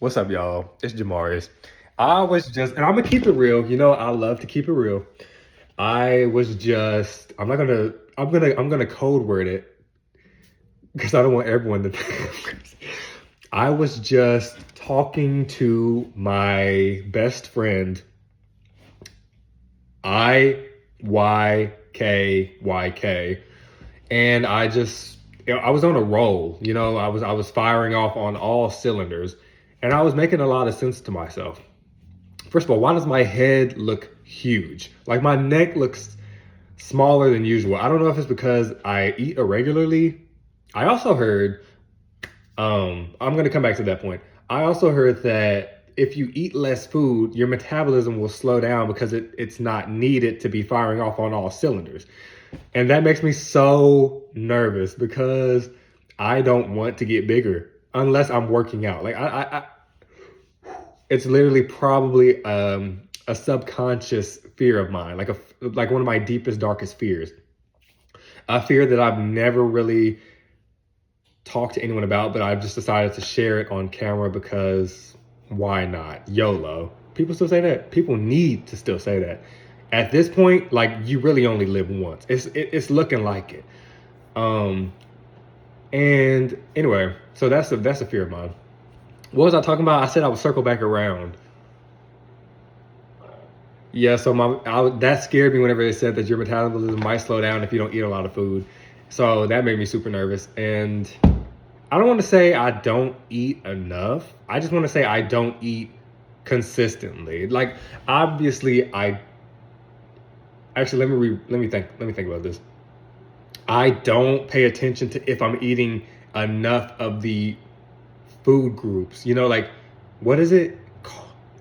What's up, y'all? It's Jamarius. And I'm gonna keep it real. You know, I love to keep it real. I'm gonna code word it because I don't want everyone to I was just talking to my best friend, Iykyk, and I was on a roll. You know, I was firing off on all cylinders, and I was making a lot of sense to myself. First of all, why does my head look huge? Like my neck looks smaller than usual. I don't know if it's because I eat irregularly. I also heard, I'm gonna come back to that point. I also heard that if you eat less food, your metabolism will slow down because it's not needed to be firing off on all cylinders. And that makes me so nervous because I don't want to get bigger unless I'm working out. Like it's literally probably a subconscious fear of mine, like one of my deepest, darkest fears. A fear that I've never really talked to anyone about, but I've just decided to share it on camera because why not? YOLO. People still say that. People need to still say that. At this point, like you really only live once. It's looking like it. And anyway, so that's a fear of mine. What was I talking about? I said I would circle back around. Yeah, so that scared me whenever they said that your metabolism might slow down if you don't eat a lot of food. So that made me super nervous. And I don't want to say I don't eat enough. I just want to say I don't eat consistently. Like obviously I actually let me think about this. I don't pay attention to if I'm eating enough of the food groups. You know, like what is it?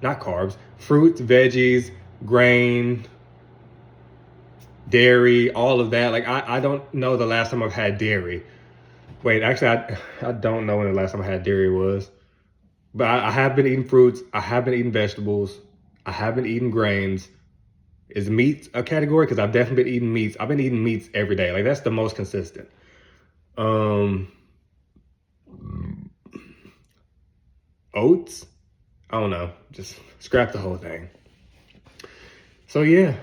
Not carbs, fruits, veggies, grain, dairy, all of that. Like I don't know the last time I've had dairy. Wait, actually I don't know when the last time I had dairy was. But I have been eating fruits, I have been eating vegetables, I have been eating grains. Is meat a category? Because I've definitely been eating meats. I've been eating meats every day. Like that's the most consistent. Um Oats? I don't know. Just scrap the whole thing. So yeah.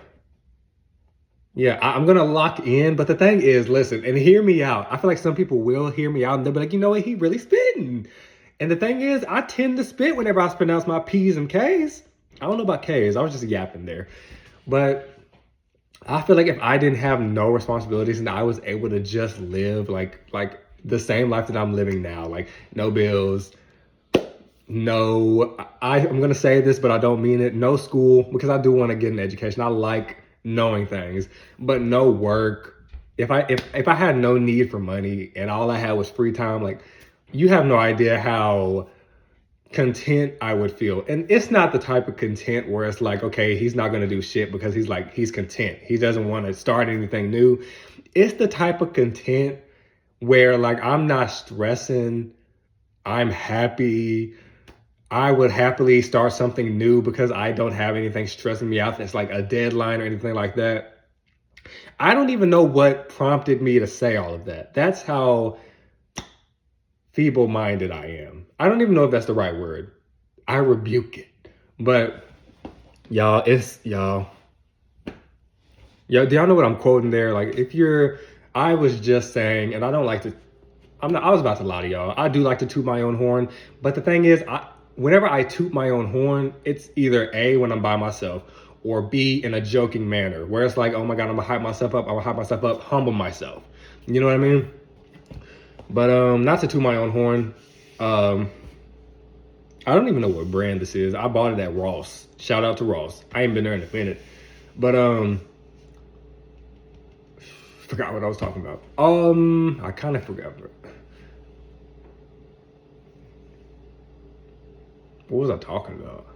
Yeah, I'm gonna lock in, but the thing is, listen, and hear me out. I feel like some people will hear me out and they'll be like, you know what, he really spitting. And the thing is, I tend to spit whenever I pronounce my P's and K's. I don't know about K's, I was just yapping there. But I feel like if I didn't have no responsibilities and I was able to just live like the same life that I'm living now, like no bills, no, I'm gonna say this, but I don't mean it. No school, because I do want to get an education. I like knowing things, but no work. If I had no need for money and all I had was free time, like you have no idea how content I would feel. And it's not the type of content where it's like, okay, he's not gonna do shit because he's content. He doesn't want to start anything new. It's the type of content where like I'm not stressing, I'm happy. I would happily start something new because I don't have anything stressing me out that's like a deadline or anything like that. I don't even know what prompted me to say all of that. That's how feeble-minded I am. I don't even know if that's the right word. I rebuke it. But y'all, do y'all know what I'm quoting there? Like I was just saying, and I don't like to, I was about to lie to y'all. I do like to toot my own horn. But the thing is, whenever I toot my own horn, it's either A, when I'm by myself, or B, in a joking manner, where it's like, oh my God, I'm gonna hype myself up, humble myself. You know what I mean? But not to toot my own horn. I don't even know what brand this is. I bought it at Ross. Shout out to Ross. I ain't been there in a minute. But forgot what I was talking about. I kind of forgot. What was I talking about?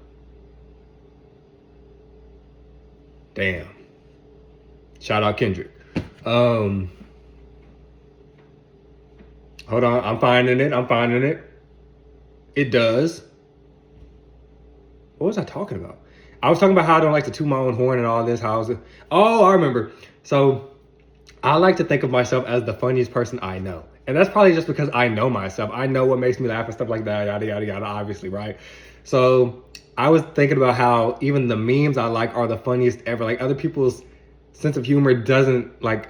Damn. Shout out Kendrick. Hold on, I'm finding it. It does. What was I talking about? I was talking about how I don't like to toot my own horn and all this. Oh, I remember. So I like to think of myself as the funniest person I know. And that's probably just because I know myself. I know what makes me laugh and stuff like that, yada, yada, yada, obviously, right? So I was thinking about how even the memes I like are the funniest ever. Like other people's sense of humor doesn't like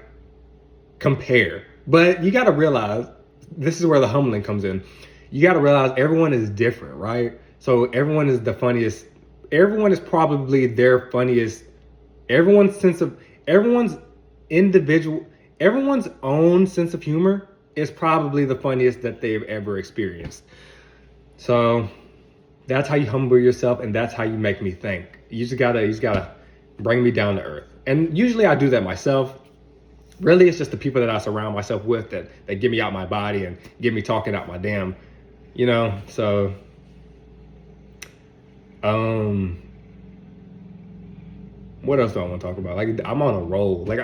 compare. But you got to realize, this is where the humbling comes in. You got to realize everyone is different, right? So everyone is the funniest. Everyone is probably their funniest. Everyone's individual, everyone's own sense of humor is probably the funniest that they've ever experienced. So that's how you humble yourself, and that's how you make me think. You just gotta bring me down to earth. And usually I do that myself. Really, it's just the people that I surround myself with that get me out my body and get me talking out my damn, so what else do I want to talk about? Like, I'm on a roll. Like,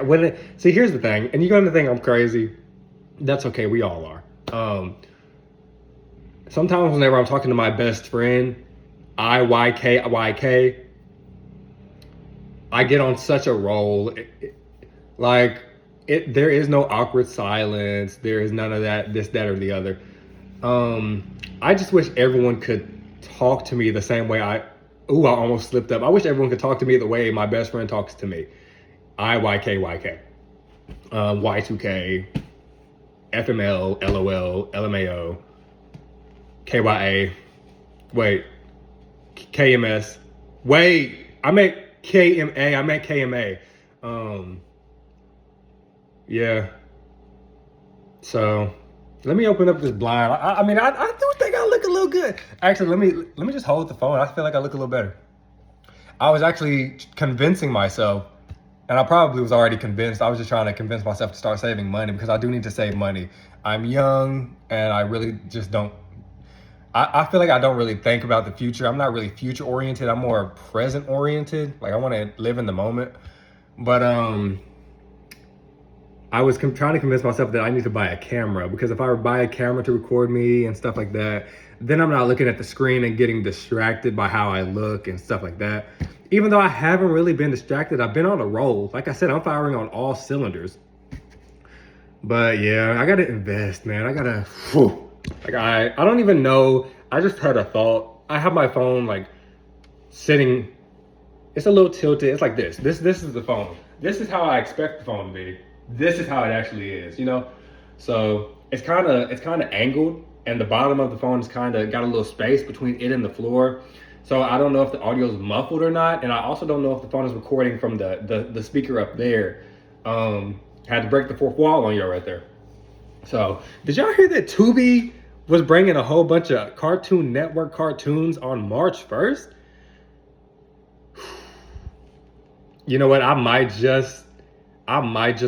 see, here's the thing, and you're going to think I'm crazy. That's okay. We all are. Sometimes whenever I'm talking to my best friend, Iyk, I get on such a roll. There is no awkward silence. There is none of that, this, that, or the other. I just wish everyone could talk to me the same way I almost slipped up. I wish everyone could talk to me the way my best friend talks to me. Iyk, Y2K, FML, LOL, LMAO, KYA, wait, KMS, wait, I meant KMA, yeah. So let me open up this blind. I mean, I do think I look a little good. Actually, let me just hold the phone. I feel like I look a little better. I was actually convincing myself, and I probably was already convinced. I was just trying to convince myself to start saving money because I do need to save money. I'm young, and I really just don't. I feel like I don't really think about the future. I'm not really future oriented. I'm more present oriented. Like I want to live in the moment. But I was trying to convince myself that I need to buy a camera, because if I buy a camera to record me and stuff like that, then I'm not looking at the screen and getting distracted by how I look and stuff like that. Even though I haven't really been distracted, I've been on a roll. Like I said, I'm firing on all cylinders. But yeah, I gotta invest, man. I don't even know. I just had a thought. I have my phone like sitting. It's a little tilted. It's like this. This is the phone. This is how I expect the phone to be. This is how it actually is, So it's kind of angled, and the bottom of the phone is kind of got a little space between it and the floor. So I don't know if the audio is muffled or not, and I also don't know if the phone is recording from the speaker up there. Had to break the fourth wall on you right there. So did y'all hear that Tubi was bringing a whole bunch of Cartoon Network cartoons on March 1st? You know what? I might just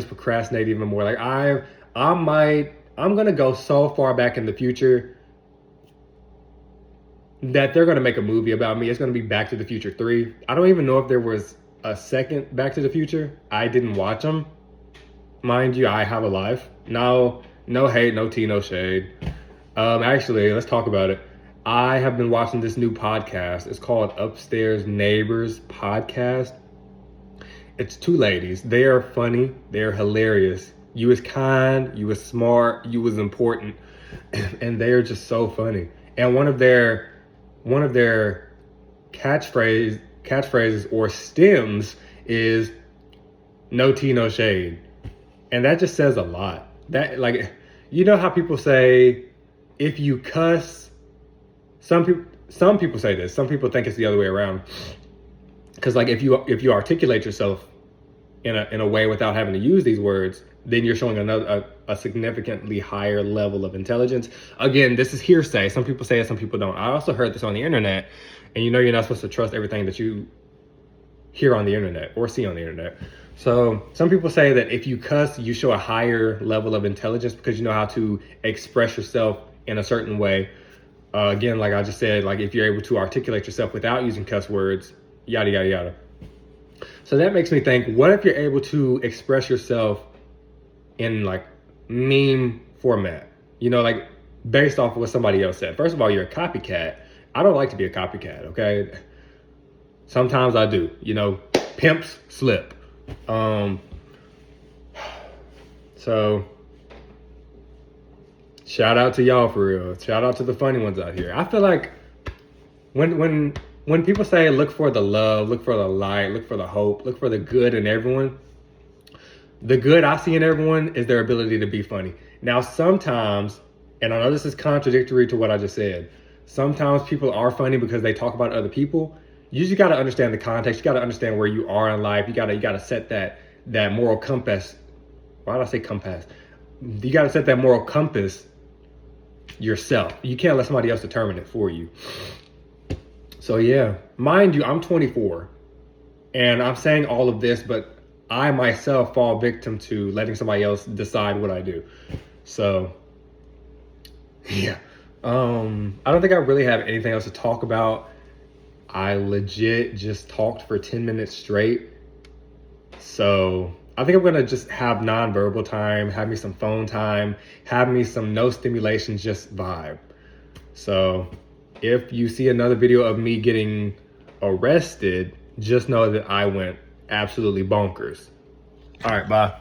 procrastinate even more. Like I'm gonna go so far back in the future that they're gonna make a movie about me. It's gonna be Back to the Future 3. I don't even know if there was a second Back to the Future. I didn't watch them. Mind you, I have a life. No hate, no tea, no shade. Actually, let's talk about it. I have been watching this new podcast. It's called Upstairs Neighbors Podcast. It's two ladies. They are funny. They're hilarious. You was kind. You was smart. You was important, and they are just so funny. And one of their catchphrases or stems is "no tea, no shade," and that just says a lot. That, like, how people say if you cuss. Some people say this. Some people think it's the other way around. Because like if you articulate yourself in a way without having to use these words, then you're showing a significantly higher level of intelligence. Again, this is hearsay. Some people say it, some people don't. I also heard this on the internet, and you're not supposed to trust everything that you hear on the internet or see on the internet. So some people say that if you cuss, you show a higher level of intelligence because you know how to express yourself in a certain way. Again, like I just said, like if you're able to articulate yourself without using cuss words, yada, yada, yada. So that makes me think, what if you're able to express yourself in like meme format? Like based off of what somebody else said. First of all, you're a copycat. I don't like to be a copycat, okay? Sometimes I do, pimps slip. So Shout out to y'all for real. Shout out to the funny ones out here. I feel like when people say look for the love, look for the light, look for the hope, look for the good in everyone, the good I see in everyone is their ability to be funny. Now, sometimes, and I know this is contradictory to what I just said, sometimes people are funny because they talk about other people. You just got to understand the context. You got to understand where you are in life. You got to set that moral compass. Why did I say compass? You got to set that moral compass yourself. You can't let somebody else determine it for you. So yeah, mind you, I'm 24 and I'm saying all of this, but I myself fall victim to letting somebody else decide what I do. So yeah, I don't think I really have anything else to talk about. I legit just talked for 10 minutes straight. So I think I'm gonna just have nonverbal time, have me some phone time, have me some no stimulation, just vibe. So if you see another video of me getting arrested, just know that I went absolutely bonkers. All right, bye.